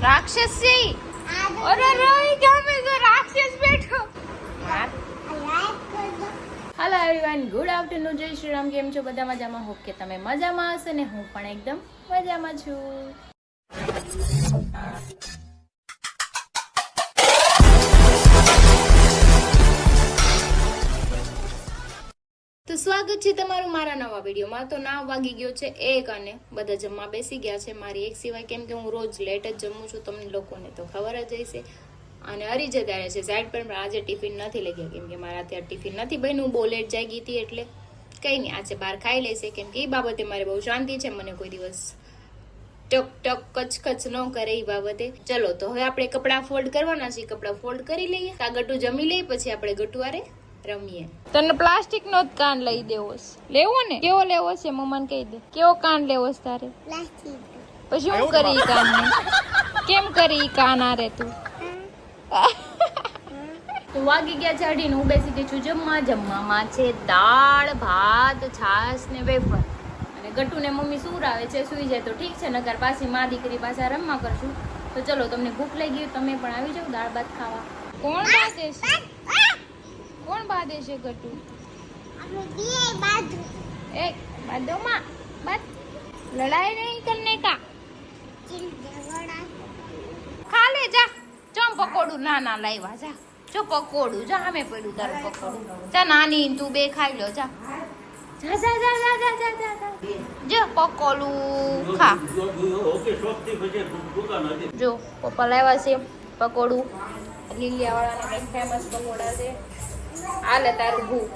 રાક્ષસ છે અરે રોઈ ગામે તો રાક્ષસ બેઠો હેલો એવરીવન ગુડ આફ્ટરનૂન જય શ્રી રામ કેમ છો બધા મજામાં હોપ કે તમે મજામાં હશો ને હું પણ એકદમ મજામાં છું તો સ્વાગત છે તમારું મારા નવા વિડીયોમાં તો 9 વાગી ગયો છે 1 અને બધા જમવા બેસી ગયા છે મારી એક સિવાય કેમ કે હું રોજ લેટ જ જમું છું તમને લોકોને તો ખબર જ હશે અને હરી જતા રહે છે સાઈડ પર પણ આજે ટિફિન નથી લઈ ગયા કેમ કે મારા અત્યારે ટિફિન નથી બન્યું બહુ લેટ જાય ગઈ હતી એટલે કંઈ નહીં આજે બહાર ખાઈ લેશે કેમ કે એ બાબતે મારે બહુ શાંતિ છે મને કોઈ દિવસ ટક ટક કચકચ ન કરે એ બાબતે ચલો તો હવે આપણે કપડાં ફોલ્ડ કરવાના છે કપડાં ફોલ્ડ કરી લઈએ આ ગટુ જમી લઈએ પછી આપણે ગટુઆરે રમીએ તને પ્લાસ્ટિક નો જ કાન લઈ દેવો છે લેવો ને કેવો લેવો છે મમ્માને કહી દે કેવો કાન લેવો છે તારે પ્લાસ્ટિક પછી હું કરી કાન ને કેમ કરી કાન આરે તું તો વાગી ગયા છે 8 હું બેસી ગઈ છું જમવામાં છે દાળ ભાત છાશ ને વેફર અને ગટુ ને મમ્મી સુરાવે છે સુઈ જાય તો ઠીક છે નકર પાછી માં દીકરી પાછા રમવા કરશું તો ચલો તમને ભૂખ લાગી ગઈ તમે પણ આવી જાવ દાળ ભાત ખાવા કોણ બાંધે છે કોણ બાંધે છે ગટુ एक बादो माँ बात लड़ाई नहीं करने का खा ले जा चम पकोड़ू ना ना लाइवा जा जो पकोड़ू जा हमें पड़ू तारू पकोड़ू जा नानी तू बे खाई लो जा जा जा जा जा जा जा जा जा जो पकोड़ू खा जो पप्पा लाइवा से पकोड़ू લીલિયા વાળાના કઈ ફેમસ પકોડા છે આ લે તારું ભૂ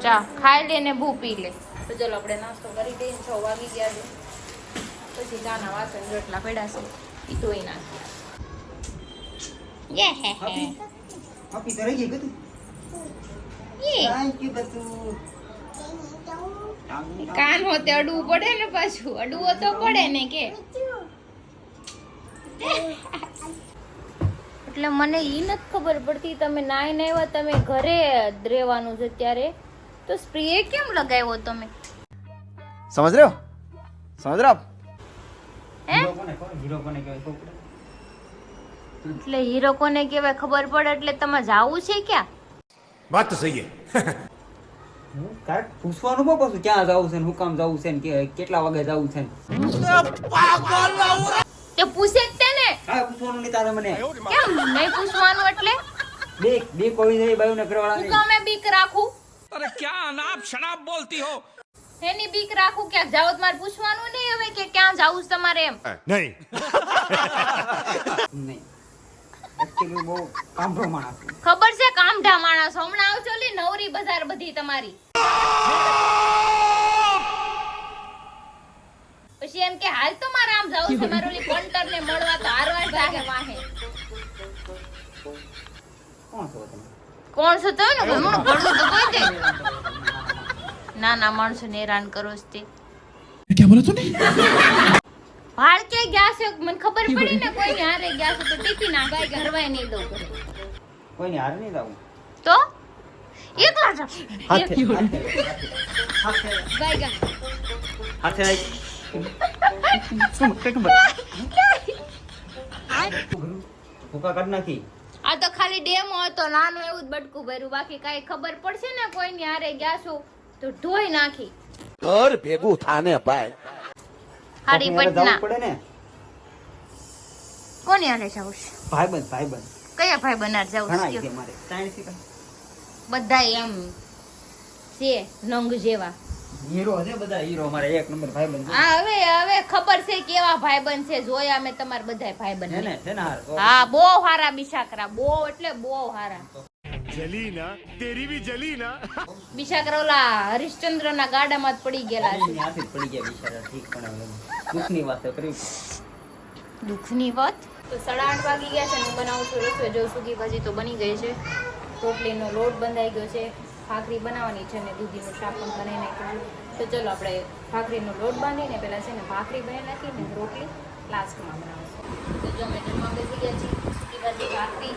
ચા ખાઈ લે ને ભૂ પી લે તો ચલો આપણે નાસ્તો કરી દઈએ 6 વાગી ગયા છે પછી ચાના વાસણ રોટલા પડ્યા છે ઈ ધોઈ નાખીએ યે હે હે આપી તો રહી ગઈ યે થેન્ક યુ બતુ કાન હોતે અડવું પડે ને પાછું અડવો તો પડે ને કે એટલે મને ઈ નથી ખબર પડતી તમે નાઈ આવ્યા તમે ઘરે રહેવાનું છે ત્યારે તો સ્પ્રે કેમ લગાવ્યો તમે समझ रहे हो आप હે हीरो कोने कहे એટલે હીરો કોને કહેવાય ખબર પડે એટલે તમે જાવું છે ક્યાં बात तो सही है હું કાક પૂછવાનું બહુ પાછું ક્યાં જાવું છે ને હું કામ જાવું છે ને કેટલા વાગે જાવું છે તે પૂછે જ તેને હા પૂછવાનું નહીં તારે મને કેમ નહીં પૂછવાનું એટલે બે કોઈ જાય બાયુને હું કરવાળા કામે બીક રાખું अरे क्या अनाप शनाप बोलती हो એની બીક રાખું ક્યાંક જાવ તો મારે પૂછવાનું નહીં હવે કે ક્યાં જાવું છે તમારે એમ नहीं નહીં એક્ચ્યુઅલી બહુ કામરો માણસ છું. ખબર છે કામઢા માણસ હમણાં આવજો લી નવરી બજાર બધી તમારી પછી એમ કે હાલ તો મારે આમ જાવું છે મારો લી કોન્ટર ને મળવા તો હારવાર જાગે વાહે કોણ છો તમે કોણ છો તમે ને ઘણું ઘણું તો કોઈ દે ના ના માણસો ને હેરાન કરો છો તે क्या बोला तूने ભાળ કે ગયા છે મને ખબર પડી ને કોઈ ને હારે ગયા છે તો ટીપી ના ગાય ઘરવાય નહીં દઉં ઘરે કોઈને હારે નહીં જાવું તો એકલા જ હાથે ગાય ગા હાથે શું કઈક ભૂકા કાઢ નાખી આ તો ખાલી ડેમો હતો નાનું એવું જ બટકું ભર્યું બાકી કાઈ ખબર પડશે ને કોઈ ની હારે ગયા છો તો ઢોઈ નાખી घर भेगू थाने पाए હારી કોકની હારે પટના જાવું પડે ને કોની હારે જાવ છે ભાઈબંધ કયા ભાઈ બનાર જાવ ઘણા છે છે મારે સાયન્સ શીખા બધા એમ છે નંગ જેવા હીરો છે બધા હીરો મારે એક નંબર ભાઈબંધ હા હવે ખબર છે કેવા ભાઈબંધ છે જોયા મેં તમાર બધાય ભાઈબંધ છે ને છે ને હાર હા બહુ હારા બિશાકરા બહુ એટલે બહુ હારા जली ना तेरी भी जली ना બિશાકરા ઓલા હરિશ્ચંદ્ર ના ગાડામાં જ પડી ગયેલા છે એની હાથે જ પડી ગયા બિચારા ઠીક પણ હવે દુઃખની વાત તો કરી દુઃખની વાત તો 8:30 વાગી ગયા છે હું બનાવું છું રસોઈ જો સૂકી ભાજી તો બની ગઈ છે રોટલીનો લોટ બંધાઈ ગયો છે ભાખરી બનાવવાની છે ને દૂધીનું શાક પણ બનાવી નાખ્યું તો ચલો આપણે ભાખરીનો લોટ બાંધીને પહેલાં છે ને ભાખરી બનાવી નાખીને રોટલી લાસ્ટમાં બનાવશું તો જો મેં જમવા બેસી ગયા છીએ સૂકી ભાજી ભાખરી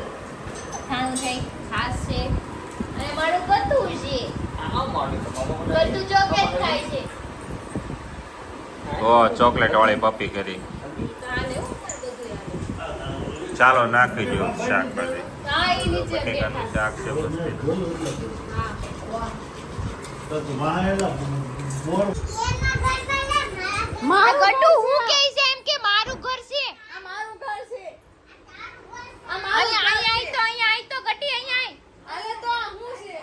અથાણું છે છાશ છે અને મારું બધું છે બધું ચોકલેટ ખાય છે ઓ ચોકલેટ વાળી પપ્પી કરી તો આ લેવું ચાલો નાખી દો શાકભાજી. હા ઈ નીચે બટેકાનું બેઠા શાક છે બસ. માં ગટુ હું કહે છે એમ કે મારું ઘર છે આ મારું ઘર છે આ મારું અહીંયા આઈ તો ગટી અહીંયા આઈ તો હું છે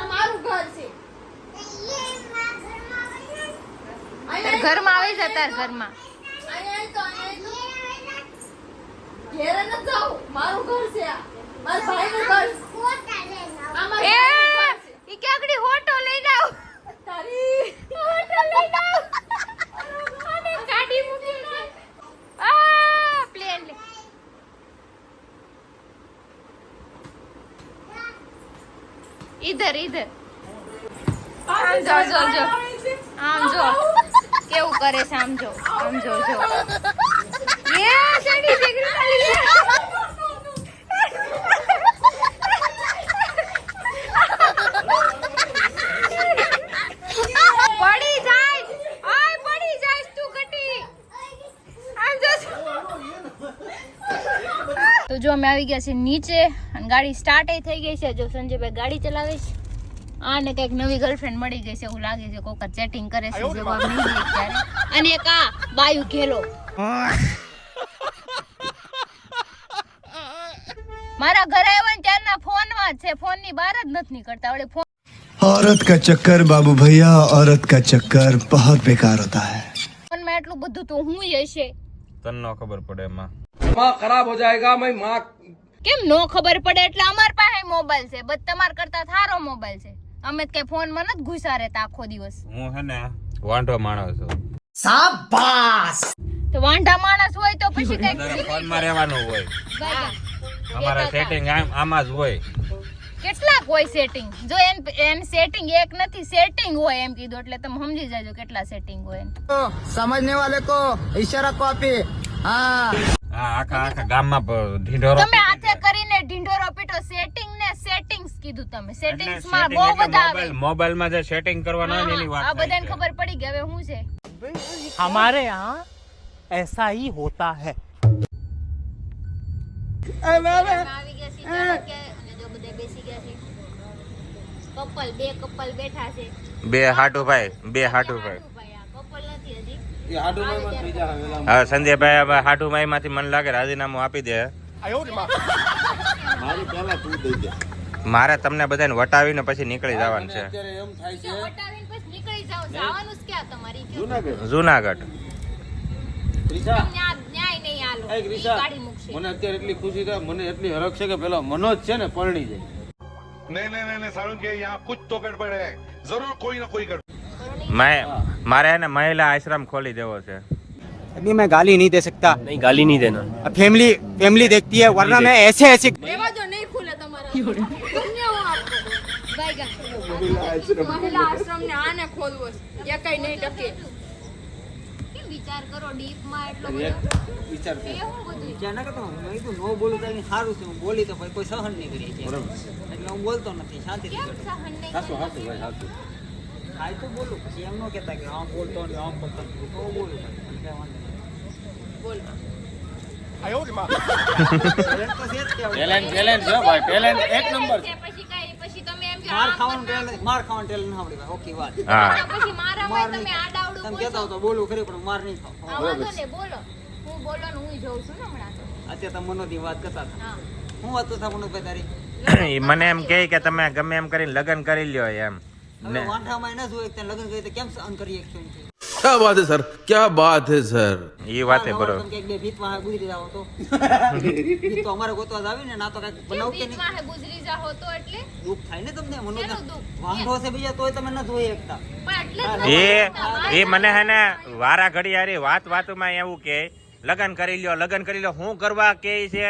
આ મારું ઘર છે ઘરમાં આવે છે તાર ઘરમાં ઘેર ન જાઉં મારું ઘર છે આ મારા ભાઈનું ઘર એ ઈ કેકડી હોટો લઈને આવ તારી હોટો લઈને આવ મને ગાડી મૂકી છે આ પ્લેન લે इधर इधर આમ જો જો જો આમ જો કેવું કરે છે આમ જો જો ये चढ़ी दिख पड़ी जाए आय पड़ी जाए तू गटी आम जो तो जो અમે આવી ગયા છે નીચે અને ગાડી સ્ટાર્ટ થઈ ગઈ છે જો સંજયભાઈ ગાડી ચલાવે છે આને કઈક નવી ગર્લફ્રેન્ડ મળી ગઈ છે એવું લાગે છે કોક ચેટિંગ કરે છે જવાબ નહીં દે ત્યારે અને એક આ બાયુ ખેલો મારા ઘરે આવ્યા ને ત્યારના ફોનમાં જ છે ફોન ની બહાર જ નથી નીકળતા વળે ફોન औरत का चक्कर बाबू भैया औरत का चक्कर बहुत बेकार होता है ફોન માં એટલું બધું તો હું હશે તને ન ખબર પડે એમાં. કેમ નો ખબર પડે એટલે અમાર પાસે મોબાઈલ છે બસ તમાર કરતા સારો મોબાઈલ છે અમે તો કઈ ફોન માં નથી ઘુસા રહેતા આખો દિવસ હું હે ને વાંઢો માણસ છું. તો વાંઢા માણસ હોય તો પછી કઈ ફોનમાં રહેવાનું હોય. અમારા સેટિંગ આમાં જ હોય. કેટલાક હોય સેટિંગ જો એન સેટિંગ એક નથી સેટિંગ હોય એમ કીધું એટલે તમે સમજી જાજો કેટલા સેટિંગ હોય समझने वाले को इशारा कॉपी हाँ હા આખા ગામમાં ઢીંઢોરો તમે હાથે કરીને ઢીંઢોરો પીટો સેટિંગ ને સેટિંગ્સ કીધું તમે એટલે સેટિંગ્સ માં setting બહુ એટલે બધા આવે મોબાઈલમાં જે સેટિંગ કરવાનું હોય ને એની વાત આ થાય બધાને છે. ખબર પડી ગઈ હવે શું છે हमारे यहाँ ऐसा ही होता है આવી ગયા છે ચાલો કે અને જો બધા બેસી ગયા છે બે કપલ બેઠા છે બે હાટુભાઈ કપલ નથી હજી હા સંજયભાઈ હવે હાટુભાઈ માંથી મને લાગે રાજીનામું આપી દે. મારે તમને બધાને વટાવીને પછી નીકળી જવાનું છે વટાવીને પછી નીકળી જાઓ જવાનું જ ક્યાં તમારી કયો જુનાગઢ. તમને આ ન્યાય નહીં આલો ઈ ગાડી મૂકશે મને અત્યારે એટલી ખુશી થાય મને એટલી હરખ છે કે પેલો મનોજ છે ને પરણી જાય नहीं नहीं नहीं सारुण के यहाँ कुछ तो गड़बड़ है जरूर कोई ना कोई गड़बड़. મારે એને મહિલા આશ્રમ ખોલી દેવો છે. अभी मैं गाली नहीं दे सकता नहीं गाली नहीं देना फैमिली देखती है वरना मैं ऐसे એવા જો નહીં ખુલે તમારા તમને હું આપકો ભાઈગા મહિલા આશ્રમ ને આને ખોલવો છે એ કઈ નહીં ટકે કેમ વિચાર કરો ડીપ માં એટલો બધો विचार એ હું બધું क्या ना करता हूँ मैं तो नो बोलूं तो सारू से बोली तो भाई कोई सहन नहीं करी એટલે હું બોલતો નથી શાંતિથી કેમ સહન નહીં હાચું કરો? હાચું ભાઈ હાચું આય તો બોલું પછી એમ ન કહેતા કે આમ બોલતો ને આમ બોલતો ને તો હું બોલું ભાઈ કઈ વાંધો ટેલેન્ટ છે ભાઈ ટેલેન્ટ એક નંબર છે પછી કઈ પછી તમે એમ કે માર આમ ખાવાનું પણ ટેલેન્ટ માર ખાવાનું ટેલેન્ટ ના આવડે ભાઈ ઓકે વાત હા પછી મારા માર માં તમે આડાવડું તમે બોલશો. કહેતા હો તો બોલું ખરી પણ માર નહીં ખાવ હા, વાંધો નહીં, બોલો હું બોલો ને હું જોઉં છું ને હમણાં તો. અત્યારે તમે મનોથી વાત કરતા હતા હા હું વાત કરતા મનોભાઈ તારી ઈ મને એમ કહે કે તમે ગમે એમ કરીને લગ્ન કરી લ્યો એમ હવે ને વાંઢામાં ન જોઈ કે લગ્ન કરી તો કેમ સહન કરી એકસો क्या बात है सर क्या बात है सर ઈ વાતે બરોબર. તમે ક્યાંક બે ભીતમાં ગુજરી જાવ તો ભીત તો અમારે ગોતવા જ આવી ને ના તો કઈક કેમ બનાવ કે નહીં બીચમાં હે ગુજરી જાહો તો એટલે દુઃખ થાય ને તમને મનોજ શેનું દુઃખ? વાંઢો છે બીજા તોય તમે ન જોઈ એકતા પણ એટલે જ નથી એ બોલતા. એ મને હે ને વારા ઘડી હારી વાતમાં એવું કે લગ્ન કરી લ્યો હું કરવા કે છે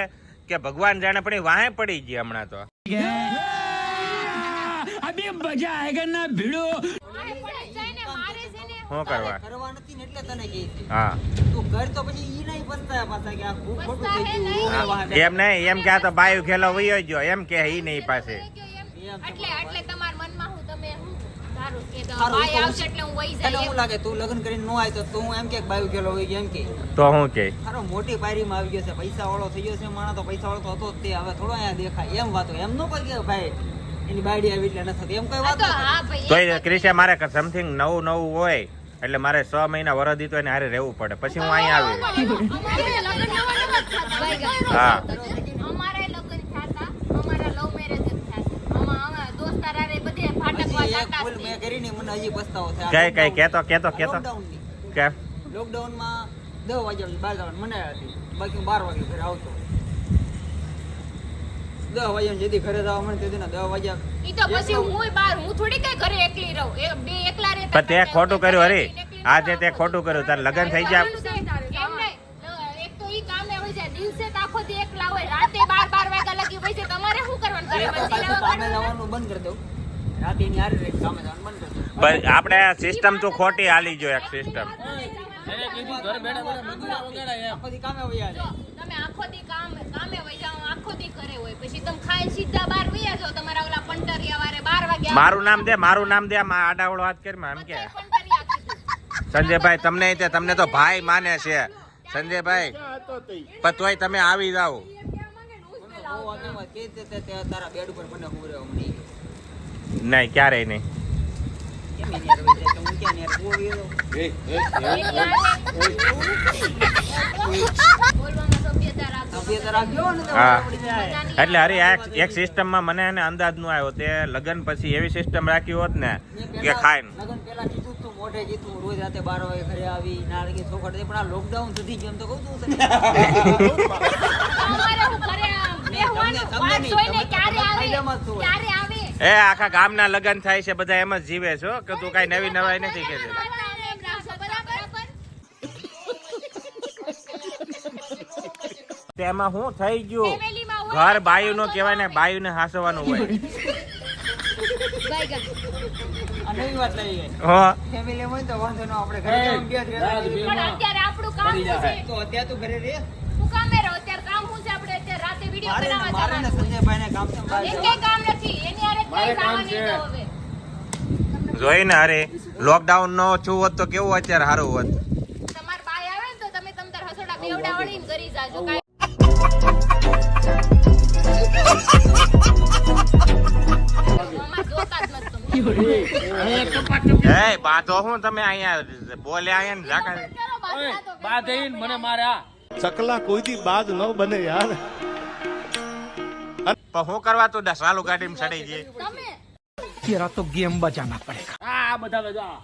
કે ભગવાન જાણે પણ ઈ વાહે પડી ગઈ હમણાં તો. अभी मजा आएगा ना भिड़ो. મારે પડે જ જાય ને, મારે છે ને શું કરવા? કરવા નથી ને એટલે તને કહે છે હા તું ઘર તો પછી ઈ નહીં પસ્તાયા પાછા કે આ ખૂબ ખોટું પસ્તાય થઈ નહીં. ગયું હા. એમ નહીં એમ કે આ તો બાયું ખેલો વયો ગયો એમ કે ઈ નહીં પાસે. એટલે તમારા મનમાં હું તમે હું ધારો છો એ તો સારું, ભાઈ તો આવશે એટલે હું વહી તને જાય શું લાગે તું લગ્ન કરીને નો આવ્યો તો હું એમ કે બાયું ગયેલો હોય એમ કે તો હું કે હારો મોટી પાયરીમાં આવી ગયો છે, પૈસા વાળો થઈ ગયો છે માણસ, તો પૈસા વાળો તો હતો જ તે, હવે થોડો અહીંયા દેખાય એમ વાતો, એમ નો કોઈ કે ભાઈ એની બાયડી આવી એટલે નથી એમ કોઈ આ વાત તો ન હા ભાઈ તોય ક્રિશા મારે સમથિંગ નવું હોય એટલે મારે 6 મહિના વરદી તો એને હારે રહેવું પડે, પછી હું અહીંયા આવી. હા. અમારે લગ્ન થતા અમારા લવ મેરેજ જ થતા અમારા દોસ્તાર આરે બધે ફાટકવા એક જાતા ભૂલ મેં કરી ને મને હજી પસ્તાવો કઈ થાય. કેતો લોકડાઉનની. કે લોકડાઉનમાં 10 વાગ્યા બહાર જવાનું મને હતી, બાકી 12 વાગે ઘરે આવતો. 10 વાગ્યા જેથી ઘરે જવા મને તેથી 10 વાગ્યા ઈ તો પછી હું બહાર હું થોડી કઈ ઘરે એકલી રહું એ બે એકલા રહેતા પણ તે ખોટું કર્યું હરી, આજે તે ખોટું કર્યું, તાર લગ્ન થઈ ગયા. એમ નહીં, એક તો ઈ કામે હોય છે દિવસે તો આખો દી એકલા હોય, રાતે 12 વાગ્યા લગી હોય છે, તમારે શું કરવાનું ઘરે પાછું બંધ કામે જવાનું બંધ કરી દઉં, રાતે એની હારે રહીને કામે જવાનું બંધ કરી દઉં. પણ આપણે સિસ્ટમ તો ખોટી હાલી જો એક સિસ્ટમ. એને કીધું ઘર બેઠા બેઠા મંદિરમાં વગાડાય એમ. આખો દી કામે વહી જો, આવે. તમે આખો દી કામે વઈ જાઓ, આખો દી ઘરે હોય, પછી તમે ખાઈ સીધા બહાર વયા જાઓ, તમારા ઓલા પંટરિયા વારે 12 વાગ્યા મારું નામ દે આમાં આડાવડો વાત કરી માં એમ કે પંટરિયા કીધું. સંજયભાઈ તમને તો ભાઈ માને છે સંજયભાઈ, પણ તોય તમે આવી જાઓ. બહુ વાતે વાત કે તે તારા બેડ ઉપર મને હું રહ્યો મને ઈ કહે. નહીં ક્યારેય નહીં. કેમ એની હારે વહી જાય તો હું ક્યાં એની હારે હું વહી જાઉં? બોલવામાં સભ્યતા રાખો. સભ્યતા રાખજો ને તો હા. પડી જાય. એટલે હરી આ એક સિસ્ટમમાં મને એને અંદાજ ન આવ્યો, તે લગ્ન પછી એવી સિસ્ટમ રાખી હોત ને કે ખાય ને. લગન પહેલા કીધું તું મોઢે કીધું રોજ રાતે 12 વાગે ઘરે આવી નાળગી ચોખટ દે, પણ આ લોકડાઉન સુધી ગયું એમ તો કહું છું તને. અમારે હું ઘરે બેહવાનું, તમને વાત નહીં, જોઈને તમે ક્યારે આવે ફાયદામાં જ છો. ક્યારે આવે એ આખા ગામના લગ્ન થાય છે, બધા એમ જ જીવે છો કે તું કઈ નવી નવાઈ નથી કે છે. તેમાં શું થઈ ગયું, ઘર બાયુ નો કહેવાય ને, બાયુ ને હાસવાનું હોય. આ નવી વાત લઈ ગઈ. હો ફેમિલી હોય તો વાંધો ન, આપણે ઘરે જવાનું બે જ રહેતા. પણ અત્યારે આપણું કામ શું છે? તો અત્યારે તું ઘરે રહે. હું કામે રહું, અત્યારે કામ શું છે? આપણે અત્યારે રાતે વિડીયો મારે ને બનાવવા જવાનું. સંજયભાઈને કામ છે બહાર એમ જવાનું. કઈ કામ નથી, એની હારે મારે ક્યાંય કામ જવાની છે. તો હવે. જોઈને અરે લોકડાઉન નો છું હોત તો કેવું અત્યારે સારું હોત. તમાર બાય આવે ને તો તમે તમતાર હસોડા બેવડા વળીને કરી જાજો. કાંઈ અમાર જોતા જ નથી તમે. એ બાતો હું તમે અહીંયા બોલે અહીંયા ને ઝાકા. કરો બાજુ આ તો બા દઈને મને માર્યા. चकला कोई दी बात न बने यार. પણ હું કરવા તું સાલું ગાડીમાં ચડી ગઈ. તમે આ બધા બધા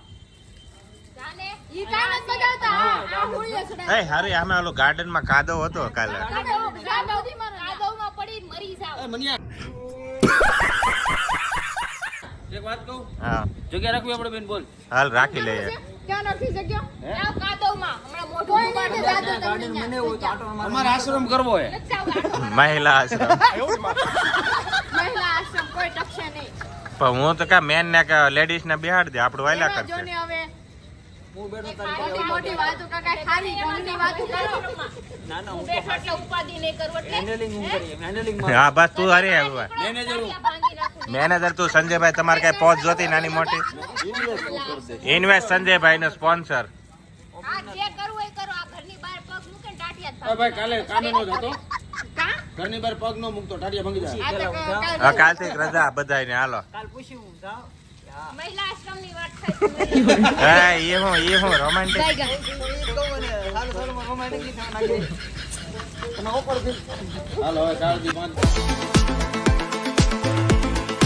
જાને ઈ કામ જ બજાવતા. આ હોળીએ સડા. એ હારી અમે ઓલું ગાર્ડન માં કાદવ હતો કાલે. કાદવમાં પડીને મરી જાવ. એ મનિયા એક વાત કહું, હા જગ્યા રાખવી આપણે બેન બોલ. હાલ રાખી લઈએ. ક્યાં નથી જગ્યા? જાવ કાદવમાં. હમણાં મોઢું ઉપાડે જાજો તમને ગાર્ડન મને હોય તો આટો મારવાનો. અમારે આશ્રમ કરવો હે. મહિલા આશ્રમ. મહિલા આશ્રમ કોઈ ટકશે નહીં. પણ હું તો કા મેન ને કે લેડીઝ ને બેહાડ દે, આપણું વાયલા એમાં જો કરશે. ને હવે હું બેઠો તારી મોટી મોટી વાતો કાકા ખાલી ઘરની વાતો કરો. ના ના હું બેઠો એટલે ઉપાધિ નહીં કરવું એટલે હેન્ડલિંગ હું કરીએ હેન્ડલિંગ હા બસ તું હરી હવે મેનેજર હું. ભાંગી નાખું. મેનેજર તું સંજયભાઈ, તમારે કઈ પોચ જોતી નાની મોટી? ઇન્વેસ્ટ સંજયભાઈ નો સ્પોન્સર. આ જે કરવું એ કરો. આ ઘરની બહાર પગ મૂકે ને ટાટિયા જ એ ભાઈ કાલે કામે નો જતો, કા? ઘરની બહાર પગ નો મૂકતો, ટાટિયા ભાંગી જાય. આ તો કાલ હા કાલથી રજા બધાને હાલો. કાલ પૂછ્યું હું જાવ મહિલા આશ્રમની વાત થાય છે. એ હું રોમાન્ટિક. હાલો હવે કાલથી 5